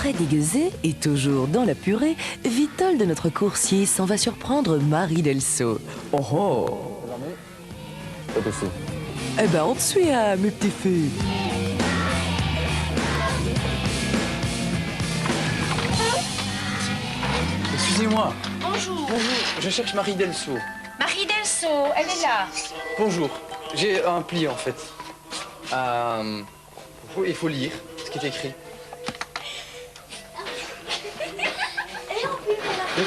Frais déguisé et toujours dans la purée, Vitol de notre coursier s'en va surprendre Marie Delso. Oh oh! Pas possible. Eh ben, on te suit, hein, mes petits filles. Excusez-moi. Bonjour. Bonjour, je cherche Marie Delso. Marie Delso, elle est là. Bonjour, j'ai un pli en fait. Il faut lire ce qui est écrit.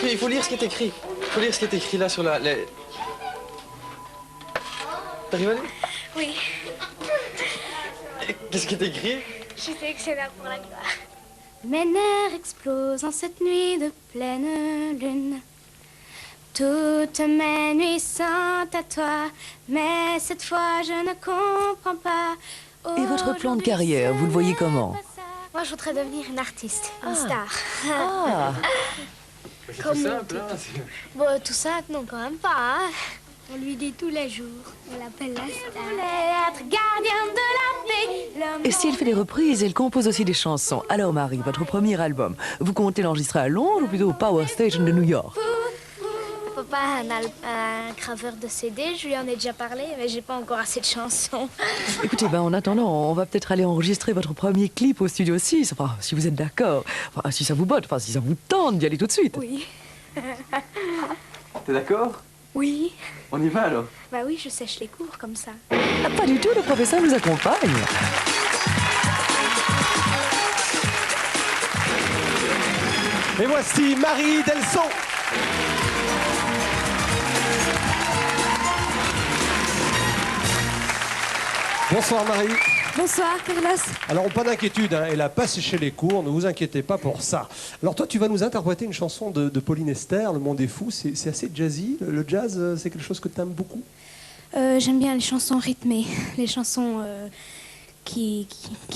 Il faut lire ce qui est écrit. Il faut lire ce qui est écrit là sur la... T'arrives à lire? Oui, Qu'est-ce qui est écrit? je suis sélectionneur pour la gloire. Mes nerfs explosent en cette nuit de pleine lune. Toutes mes nuits sont à toi, mais cette fois je ne comprends pas. Et votre plan de carrière, vous le voyez comment? Moi, je voudrais devenir une artiste, une star. Ah! C'est Comme tout simple, hein. Bon, tout ça, non, quand même pas. Hein. On lui dit tous les jours. On l'appelle la star. Je voulais être gardienne de la paix. Et si elle fait des reprises, elle compose aussi des chansons. Alors Marie, votre premier album, vous comptez l'enregistrer à Londres ou plutôt au Power Station de New York? Papa a un graveur de CD, je lui en ai déjà parlé, mais j'ai pas encore assez de chansons. Écoutez, en attendant, on va peut-être aller enregistrer votre premier clip au Studio 6, enfin, si vous êtes d'accord. Enfin, si ça vous botte, enfin, si ça vous tente d'y aller tout de suite. Oui. T'es d'accord? Oui. On y va alors? Bah oui, je sèche les cours comme ça. Ah, pas du tout, le professeur nous accompagne. Et voici Marie Delso. Bonsoir Marie. Bonsoir, Carlos. Alors pas d'inquiétude, hein, elle a pas séché les cours, ne vous inquiétez pas pour ça. Alors toi tu vas nous interpréter une chanson de Pauline Esther, Le Monde est fou, c'est assez jazzy. Le jazz, c'est quelque chose que tu aimes beaucoup? J'aime bien les chansons rythmées, les chansons qui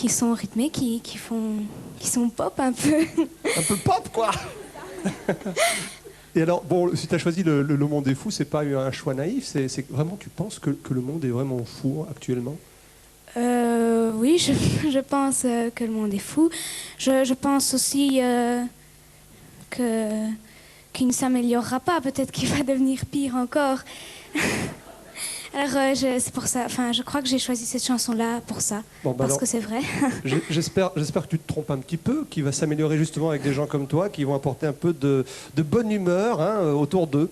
sont rythmées, qui sont pop un peu. Un peu pop quoi. Et alors, bon, si tu as choisi le Monde est fou, c'est pas un choix naïf, c'est vraiment, tu penses que le monde est vraiment fou actuellement? Oui, je pense que le monde est fou. Je pense aussi qu'il ne s'améliorera pas. Peut-être qu'il va devenir pire encore. Alors, c'est pour ça. Enfin, je crois que j'ai choisi cette chanson-là pour ça. Bon, parce que c'est vrai. J'espère que tu te trompes un petit peu, qu'il va s'améliorer justement avec des gens comme toi, qui vont apporter un peu de bonne humeur autour d'eux.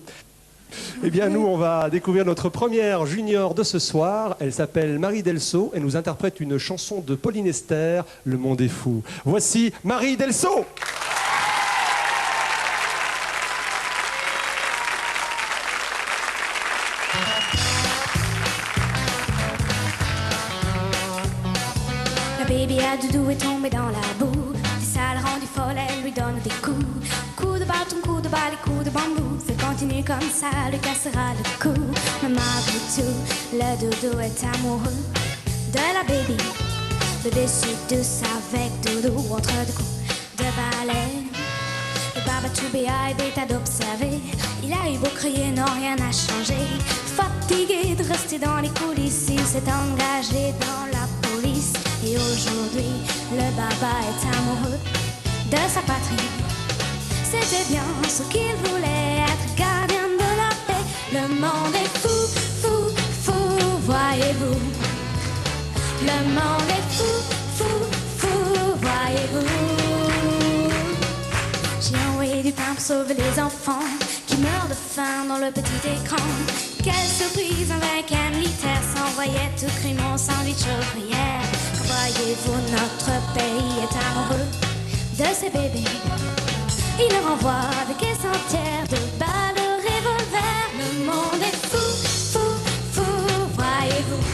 Eh bien, nous, on va découvrir notre première junior de ce soir. Elle s'appelle Marie Delso. Elle nous interprète une chanson de Pauline Esther, Le Monde est fou. Voici Marie Delso. La baby à doudou est tombée dans la boue. Des salles rendues folles, elle lui donne des coups. Coups de bâton, coups de balle et coups de bambou. Ça continue comme ça, lui cassera le cou. Mais malgré tout, le doudou est amoureux de la baby. Le dessus douce avec doudou entre deux coups de balai. Le Babatoubéa est bêta d'observer. Il a eu beau crier, non, rien n'a changé. Fatigué de rester dans les coulisses, il s'est engagé dans la police. Et aujourd'hui, le baba est amoureux de sa patrie. C'était bien ce qu'il voulait, être gardien de la paix. Le monde est fou, fou, fou, voyez-vous. Le monde est fou, fou, fou, voyez-vous. J'ai envoyé du pain pour sauver les enfants qui meurent de faim dans le petit écran. Quelle surprise avec un militaire s'envoyait tout cru mon sandwich aux prières. Voyez-vous, notre pays est amoureux de ses bébés. Il leur envoie des caisses entières de balles de revolver. Le monde est fou, fou, fou, voyez-vous.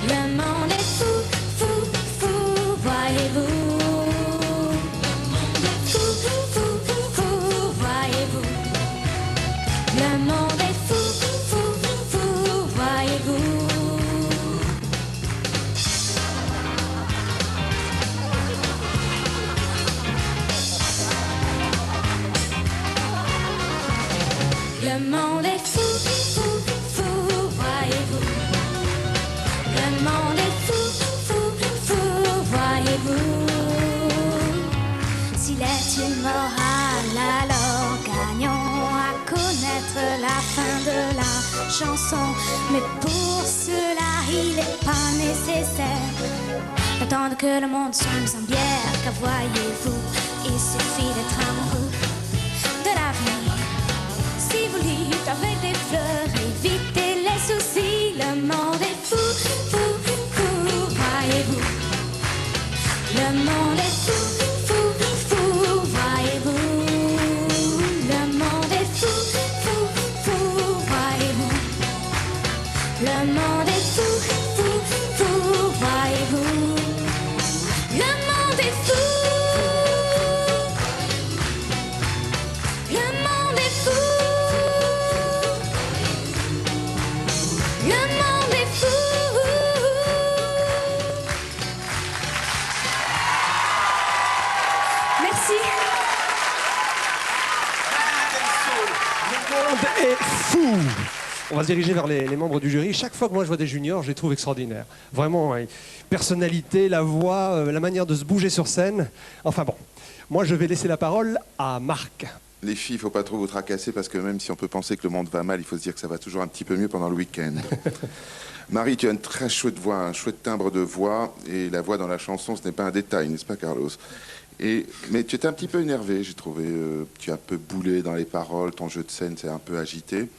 Le monde est fou, fou, fou, voyez-vous. Le monde est fou, fou, fou, fou, voyez-vous. Le monde est fou, fou, fou, voyez-vous. fin de la chanson. Mais pour cela, il n'est pas nécessaire d'attendre que le monde sombre en bière. Car voyez-vous, il suffit d'être amoureux de la vie. Si vous dites avec des fleurs, évitez les soucis. Le monde est fou, fou, fou, voyez-vous. Le monde est fou, fou, fou, voyez-vous. Le monde est fou, fou, fou, voyez-vous. Le monde est fou, fou, fou, voyez-vous. Le monde est fou. Le monde est fou. Le monde est fou. Merci. Le monde est fou. On va se diriger vers les membres du jury. Chaque fois que moi je vois des juniors, je les trouve extraordinaires. Vraiment, hein, personnalité, la voix, la manière de se bouger sur scène. Enfin bon, moi je vais laisser la parole à Marc. Les filles, il ne faut pas trop vous tracasser parce que même si on peut penser que le monde va mal, il faut se dire que ça va toujours un petit peu mieux pendant le week-end. Marie, tu as une très chouette voix, un chouette timbre de voix. Et la voix dans la chanson, ce n'est pas un détail, n'est-ce pas, Carlos? Mais tu étais un petit peu énervé, j'ai trouvé. Tu es un peu boulé dans les paroles, ton jeu de scène s'est un peu agité.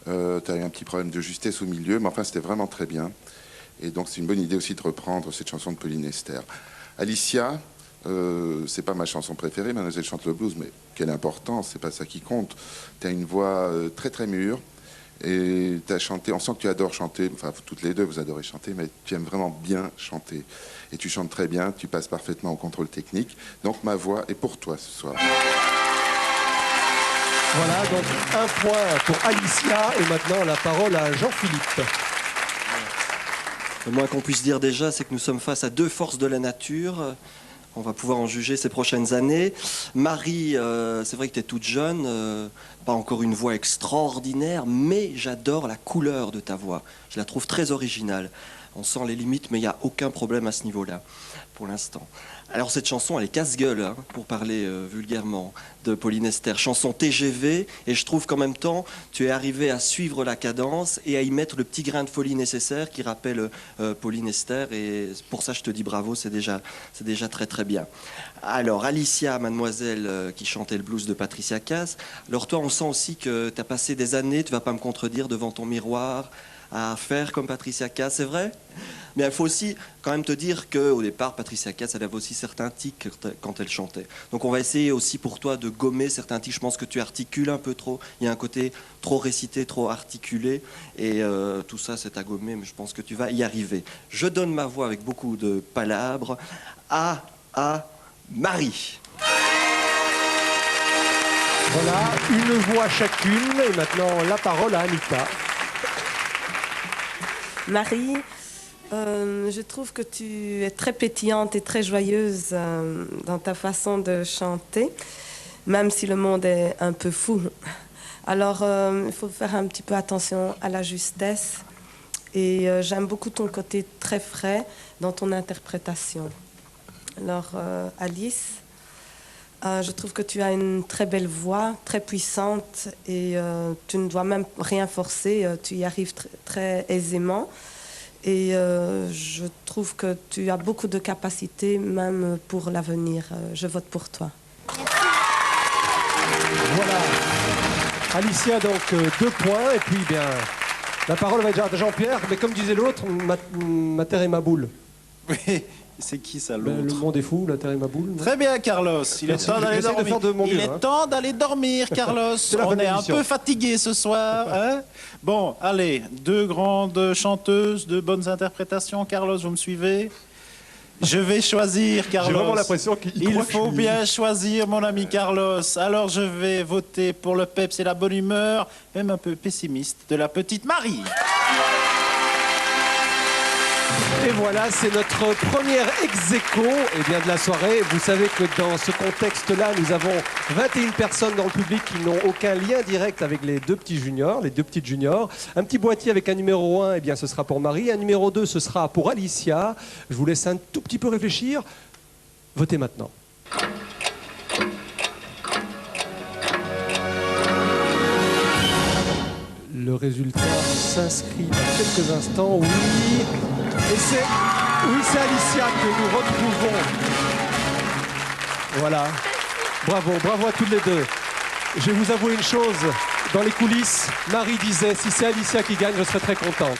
Tu as eu un petit problème de justesse au milieu, mais enfin, c'était vraiment très bien. Et donc, c'est une bonne idée aussi de reprendre cette chanson de Pauline Esther. Alicia, c'est pas ma chanson préférée, Mademoiselle chante le blues, mais quelle importance, c'est pas ça qui compte. Tu as une voix très très mûre, et tu as chanté, on sent que tu adores chanter, enfin, toutes les deux, vous adorez chanter, mais tu aimes vraiment bien chanter. Et tu chantes très bien, tu passes parfaitement au contrôle technique. Donc, ma voix est pour toi ce soir. Voilà, donc un point pour Alicia. Et maintenant, la parole à Jean-Philippe. Le moins qu'on puisse dire déjà, c'est que nous sommes face à deux forces de la nature. On va pouvoir en juger ces prochaines années. Marie, c'est vrai que tu es toute jeune, pas encore une voix extraordinaire, mais j'adore la couleur de ta voix. Je la trouve très originale. On sent les limites, mais il n'y a aucun problème à ce niveau-là, pour l'instant. Alors cette chanson, elle est casse-gueule, hein, pour parler vulgairement, de Pauline Esther. Chanson TGV, et je trouve qu'en même temps, tu es arrivé à suivre la cadence et à y mettre le petit grain de folie nécessaire qui rappelle Pauline Esther. Et pour ça, je te dis bravo, c'est déjà très très bien. Alors Alicia, mademoiselle, qui chantait le blues de Patricia Cass. Alors toi, on sent aussi que tu as passé des années, tu vas pas me contredire, devant ton miroir, à faire comme Patricia Cass, c'est vrai? Mais il faut aussi quand même te dire qu'au départ, Patricia Cass, elle avait aussi certains tics quand elle chantait. Donc on va essayer aussi pour toi de gommer certains tics. Je pense que tu articules un peu trop. Il y a un côté trop récité, trop articulé. Et tout ça, c'est à gommer, mais je pense que tu vas y arriver. Je donne ma voix avec beaucoup de palabres à Marie. Voilà, une voix chacune. Et maintenant, la parole à Anita. Marie, je trouve que tu es très pétillante et très joyeuse dans ta façon de chanter, même si le monde est un peu fou. Alors, il faut faire un petit peu attention à la justesse. Et j'aime beaucoup ton côté très frais dans ton interprétation. Alors, Alice, je trouve que tu as une très belle voix, très puissante, et tu ne dois même rien forcer, tu y arrives très aisément. Et je trouve que tu as beaucoup de capacités, même pour l'avenir. Je vote pour toi. Voilà. Alicia, donc 2 points. Et puis, bien, la parole va être à Jean-Pierre. Mais comme disait l'autre, ma terre est ma boule. Oui, c'est qui ça, l'autre? Le monde est fou, la terre est ma boule. Non? Très bien, Carlos. Il est temps d'aller dormir. Il est temps d'aller dormir, Carlos. On est un peu fatigué ce soir. Hein? Bon, allez, 2 grandes chanteuses, 2 bonnes interprétations. Carlos, vous me suivez? Je vais choisir, Carlos. J'ai vraiment l'impression qu'il Il faut bien choisir, mon ami Carlos. Alors, je vais voter pour le peps et la bonne humeur, même un peu pessimiste, de la petite Marie. Et voilà, c'est notre première ex-aequo de la soirée. Vous savez que dans ce contexte-là, nous avons 21 personnes dans le public qui n'ont aucun lien direct avec les 2 petits juniors, les 2 petites juniors. Un petit boîtier avec un numéro 1, ce sera pour Marie. Un numéro 2, ce sera pour Alicia. Je vous laisse un tout petit peu réfléchir. Votez maintenant. Le résultat s'inscrit dans quelques instants. Oui, et c'est Alicia que nous retrouvons. Voilà. Bravo à toutes les deux. Je vais vous avouer une chose. Dans les coulisses, Marie disait, si c'est Alicia qui gagne, je serai très contente.